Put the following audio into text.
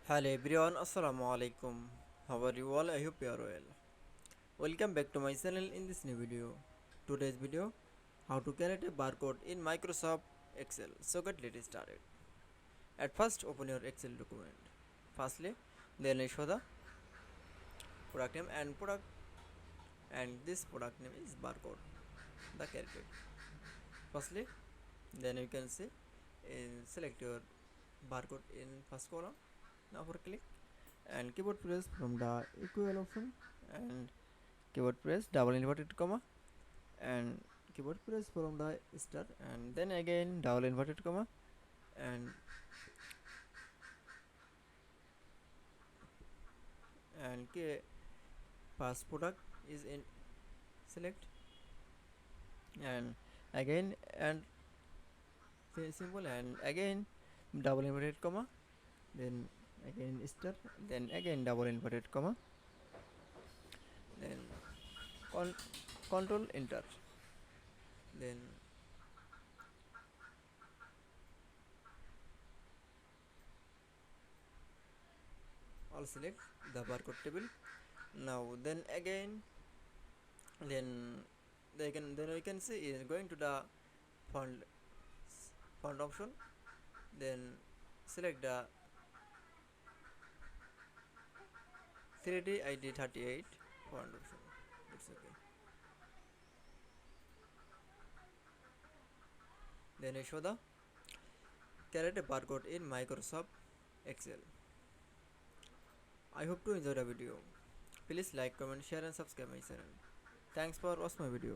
Hello everyone, Assalamu Walaikum. How are you all? I hope you are well. Welcome back to my channel in this new video. Today's video, how to create a barcode in Microsoft Excel. So let's start it. At first, open your Excel document. Firstly, then I show the product name and this product name is barcode. The character. Firstly, then you can see select your barcode in first column. Now for click and keyboard press from the equal option and keyboard press double inverted comma and keyboard press from the start and then again double inverted comma and pass product is in select and again and symbol and again double inverted comma then again start then again double inverted comma then con- control enter then all select the barcode table. Now then again then then we can see is going to the font font option then select the 3D ID 38 font option. It's okay. Then I show the create a barcode in Microsoft Excel. I hope to enjoy the video. Please like, comment, share and subscribe my channel. Thanks for watching my video.